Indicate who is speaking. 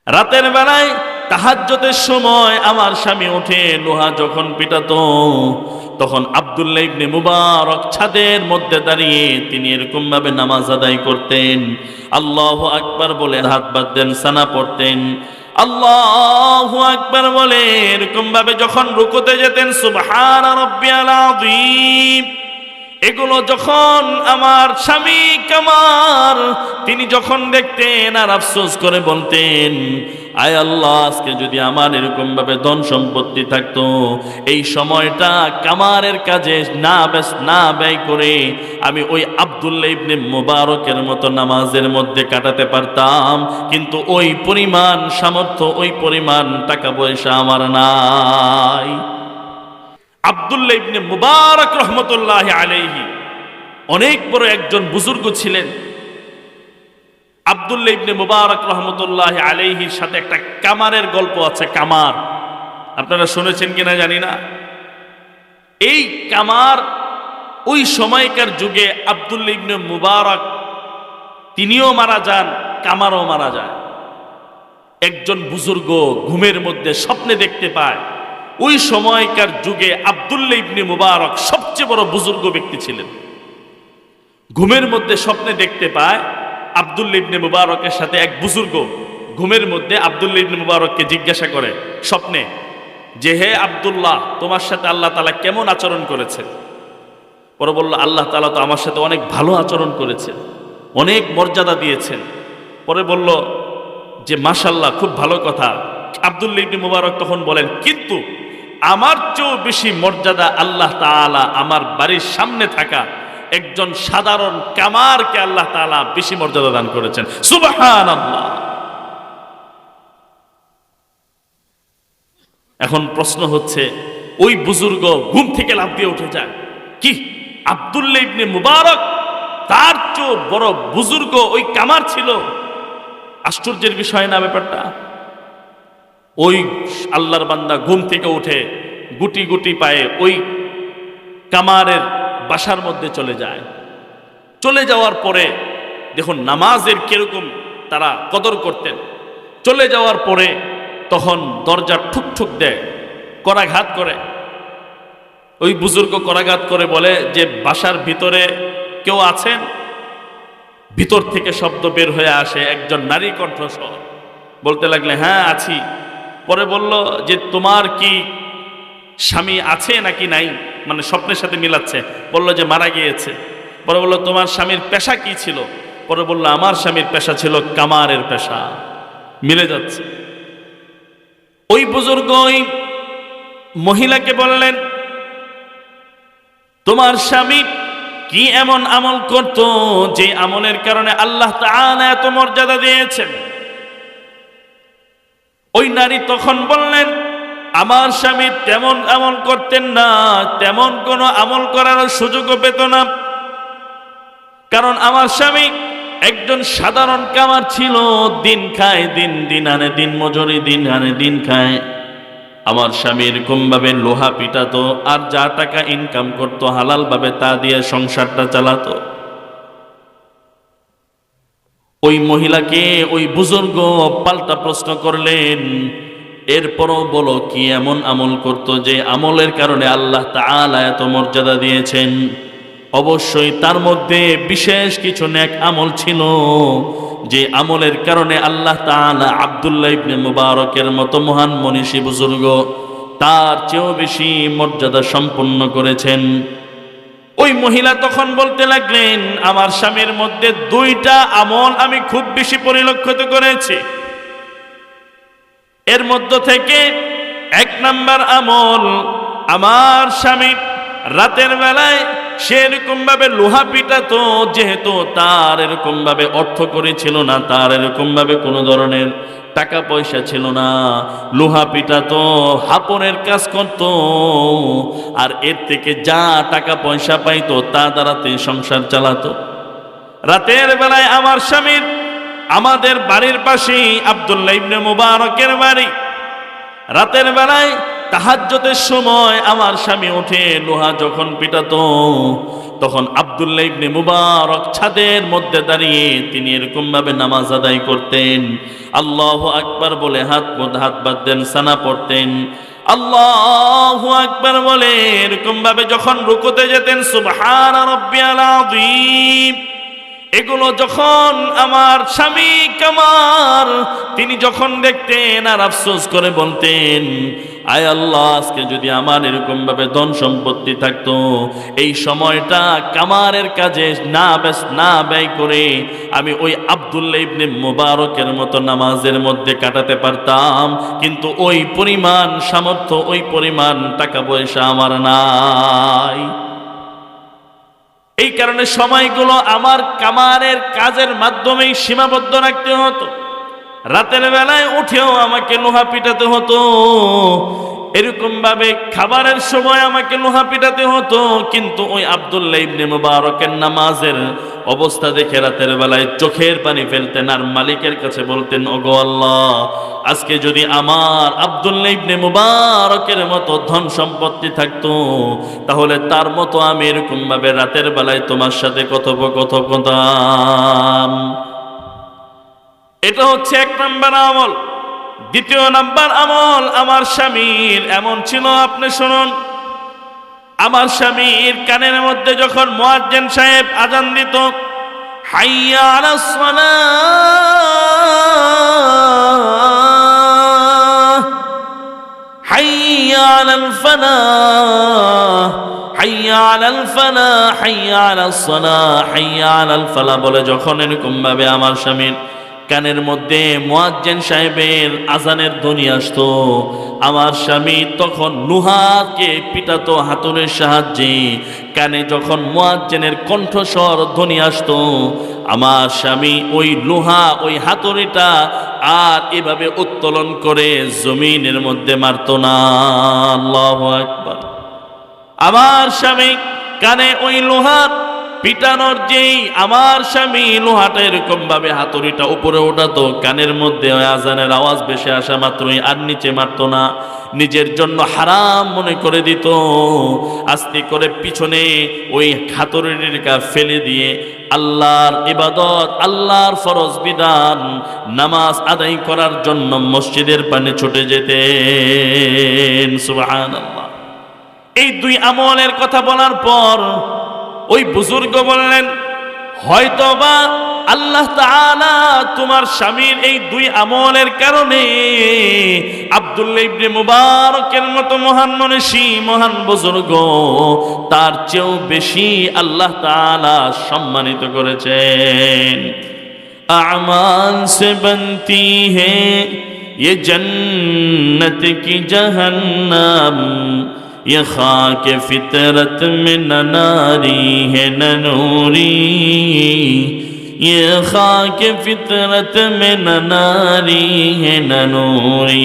Speaker 1: রাতের বেলায় তাহাজ্জুদের সময় আমার স্বামী ওঠে লোহা যখন পিটাতো, তখন আব্দুল্লাহ ইবনে মুবারক ছাদের মধ্যে দাঁড়িয়ে তিনি এরকম ভাবে নামাজ আদায় করতেন। আল্লাহু আকবার বলে হাত বাঁধতেন, সানা পড়তেন। আল্লাহু আকবার বলে এরকম ভাবে যখন রুকুতে যেতেন সুবহান রাব্বিয়াল আযীম, এগুলো যখন আমার স্বামী কামার তিনি যখন দেখতেন আর আফসোস করে বলতেন, আয় আল্লাহ, আজকে যদি আমার এরকম ভাবে ধন সম্পত্তি থাকতো, এই সময়টা কামারের কাজে না ব্যয় করে আমি ওই আব্দুল্লাহ ইবনে মুবারকের মতো নামাজের মধ্যে কাটাতে পারতাম, কিন্তু ওই পরিমাণ সামর্থ্য, ওই পরিমাণ টাকা পয়সা আমার নাই। আব্দুল্লাহ ইবনে মুবারক রহমতুল্লাহি আলাইহি অনেক বড় একজন বুজুর্গ ছিলেন। আব্দুল্লাহ ইবনে মুবারক রহমতুল্লাহি আলাইহির সাথে একটা কামারের গল্প আছে। কামার আপনারা শুনেছেন কিনা জানি না। এই কামার ওই সময়কার যুগে আব্দুল্লাহ ইবনে মুবারক তিনিও মারা যান, কামারও মারা যায়। একজন বুজুর্গ ঘুমের মধ্যে স্বপ্নে দেখতে পায়, ওই সময়কার যুগে আব্দুল্লাহ ইবনে মুবারক সবচেয়ে বড় বুজুর্গ ব্যক্তি ছিলেন। ঘুমের মধ্যে স্বপ্নে দেখতে পায় আব্দুল্লাহ ইবনে মুবারকের সাথে এক বুজুর্গ ঘুমের মধ্যে আব্দুল্লাহ ইবনে মুবারককে জিজ্ঞাসা করে স্বপ্নে যে, হে আব্দুল্লাহ, তোমার সাথে আল্লাহ তাআলা কেমন আচরণ করেছেন? পরে বলল, আল্লাহ তাআলা তো আমার সাথে অনেক ভালো আচরণ করেছেন, অনেক মর্যাদা দিয়েছেন। পরে বলল যে মাশাআল্লাহ, খুব ভালো কথা। আব্দুল্লাহ ইবনে মুবারক তখন বলেন, কিন্তু আমার চেয়েও বেশি মর্যাদা আল্লাহ তাআলা আমার বাড়ির সামনে থাকা একজন সাধারণ কামারকে আল্লাহ তাআলা বেশি মর্যাদা দান করেছেন। সুবহানাল্লাহ। এখন প্রশ্ন হচ্ছে, ওই বুজুর্গ ঘুম থেকে লাফ দিয়ে উঠে যায়, কি আব্দুল্লাহ ইবনে মুবারক তার চেয়েও বড় বুজুর্গ ওই কামার ছিল? আশ্চর্যের বিষয় না ব্যাপারটা? ওই আল্লাহর বান্দা ঘুম থেকে উঠে গুটি গুটি পায়ে ওই কামারের বাসার মধ্যে চলে যায়। চলে যাওয়ার পরে দেখুন নামাজের কিরকম তারা কদর করতেন। চলে যাওয়ার পরে তখন দরজা ঠুকঠুক দেয়, করাঘাত করে। ওই বুজুর্গ করাঘাত করে বলে যে, বাসার ভিতরে কেউ আছেন? ভিতর থেকে শব্দ বের হয়ে আসে, একজন নারী কণ্ঠস্বর। বলতে লাগলে, হ্যাঁ আছি। পরে বলল যে, তোমার কি স্বামী আছে নাকি নাই? মানে স্বপ্নের সাথে মিলাচ্ছে। বলল যে মারা গিয়েছে। পরে বলল, তোমার স্বামীর পেশা কি ছিল? পরে বলল, আমার স্বামীর পেশা ছিল কামারের পেশা। মিলে যাচ্ছে। ওই বুজুর্গ ওই মহিলাকে বললেন, তোমার স্বামী কি এমন আমল করত যে আমলের কারণে আল্লাহ তাআলা এত মর্যাদা দিয়েছেন? ওই নারী তখন বললেন, আমার স্বামী তেমন আমল করতেন না, তেমন কোনো আমল করার সুযোগও পেত না, কারণ আমার স্বামী একজন সাধারণ কামার ছিল। দিন খায়, দিন আনে দিন মজুরি, দিন আনে দিন খায়। আমার স্বামী এরকম ভাবে লোহা পিটাতো, আর যা টাকা ইনকাম করতো হালাল ভাবে তা দিয়ে সংসারটা চালাতো। ওই মহিলাকে ওই বুজুর্গ পাল্টা প্রশ্ন করলেন, এরপরও বলো কি এমন আমল করত যে আমলের কারণে আল্লাহ তাআলা এত মর্যাদা দিয়েছেন? অবশ্যই তার মধ্যে বিশেষ কিছু নেক আমল ছিল, যে আমলের কারণে আল্লাহ তাআলা আব্দুল্লাহ ইবনে মুবারকের মতো মহান মনীষী বুজুর্গ তার চেয়েও বেশি মর্যাদা সম্পন্ন করেছেন। ওই মহিলা তখন বলতে লাগলেন, আমার স্বামীর মধ্যে দুইটা আমল আমি খুব বেশি পরিলক্ষিত করেছি। এর মধ্য থেকে এক নাম্বার আমল, আমার স্বামী রাতের বেলায় সে এরকম ভাবে লোহা পিটাতো, যেহেতু তার এরকম ভাবে অর্থ করে ছিল না, তার এরকম ভাবে কোনো ধরনের টাকা পয়সা ছিল না, লোহা পিটাতো, হাপনের কাজ করত, আর এর থেকে যা টাকা পয়সা পাইতো তা দ্বারাতে সংসার চালাতো। রাতের বেলায় আমার স্বামীর, আমাদের বাড়ির পাশেই আব্দুল্লাহ ইবনে মুবারকের বাড়ি, রাতের বেলায় তাহাজ্জুদের সময় আমার স্বামী উঠে লোহা যখন পিটাতো, তখন আব্দুল্লাহ ইবনে মুবারক ছাদের মধ্যে দাঁড়িয়ে তিনি এরকম ভাবে নামাজ আদায় করতেন। আল্লাহু আকবার বলে হাত বাঁধতেন, সানা পড়তেন। আল্লাহু আকবার বলে এরকম ভাবে যখন রুকুতে যেতেন সুবহান রাব্বিয়াল আযীম, এগুলো যখন আমার স্বামী কামার তিনি যখন দেখতেন আর আফসোস করে বলতেন, আয় আল্লাহ, আজকে যদি আমার এরকম ভাবে ধন সম্পত্তি থাকতো, এই সময়টা কামারের কাজে না ব্যয় করে আমি ওই আব্দুল্লাহ ইবনে মুবারকের মতো নামাজের মধ্যে কাটাতে পারতাম, কিন্তু ওই পরিমাণ সামর্থ্য, ওই পরিমাণ টাকা পয়সা আমার নাই। এই কারণে সময়গুলো আমার কামারের কাজের মাধ্যমেই সীমাবদ্ধ রাখতে হতো। রাতের বেলায় উঠেও আমাকে লোহা পিটাতে হতো, এরকম ভাবে খাবারের সময় আমাকে লোহা পিটাতে হতো, কিন্তু ওই আব্দুল্লাহ ইবনে মুবারকের নামাজের অবস্থা দেখে রাতের বেলায় চোখের পানি ফেলতেন আর মালিকের কাছে বলতেন, ওগো আল্লাহ, আজকে যদি আমার আব্দুল্লাহ ইবনে মুবারকের মতো ধন সম্পত্তি থাকতো, তাহলে তার মতো আমি এরকম ভাবে রাতের বেলায় তোমার সাথে কথোপকথন করতাম। এটা হচ্ছে এক নাম্বার আমল। দ্বিতীয় নাম্বার আমল আমার স্বামীর এমন ছিল, আপনি শুনুন, আমার স্বামীর কানের মধ্যে যখন মুয়াজ্জিন সাহেব আজান দিত, হাইয়া আলাস সালাহ, হাইয়া আলাল ফালাহ, হাইয়া আলাল ফালাহ, হাইয়া আলাস সালাহ, হাইয়া আলাল ফালাহ বলে যখন এরকম ভাবে আমার স্বামীর কানের মধ্যে মুয়াজ্জিন সাহেবের আজানের ধ্বনি আসতো, আমার স্বামী তখন লোহাকে পিটাতো হাতুড়ির সাহায্যে। কানে যখন মুয়াজ্জিনের কণ্ঠস্বর ধ্বনি আসতো, আমার স্বামী ওই লোহা, ওই হাতুড়িটা আর এভাবে উত্তোলন করে জমিনের মধ্যে মারতো না। আল্লাহু আকবার। আমার স্বামী কানে ওই লোহার পিটানোর যেই আমার স্বামী লোহাটা এরকম ভাবে হাতুড়িটা উপরে ওঠাতো, কানের মধ্যে আজানের আওয়াজ বেশি আসা মাত্রই আর নিচে মারতো না, নিজের জন্য হারাম মনে করে দিত। আস্তে করে পিছনে ওই হাতুড়িটা ফেলে দিয়ে আল্লাহর ইবাদত, আল্লাহর ফরজ বিধান নামাজ আদায় করার জন্য মসজিদের পানে ছুটে যেতেন। সুবহানাল্লাহ। এই দুই আমলের কথা বলার পর ওই বুজুর্গ বললেন, হয়তোবা আল্লাহ তাআলা তোমার স্বামীর এই দুই আমলের কারণে আব্দুল্লাহ ইবনে মুবারকের মতো মহান মনীষী, মহান বুজুর্গ, তার চেয়েও বেশি আল্লাহ তাআলা সম্মানিত করেছেন। আমাল সে বনতি হে ये जन्नत की जहन्नम, ये खाक फितरत में न नारी है न नूरी, ये खाक फितरत में न नारी है न नूरी।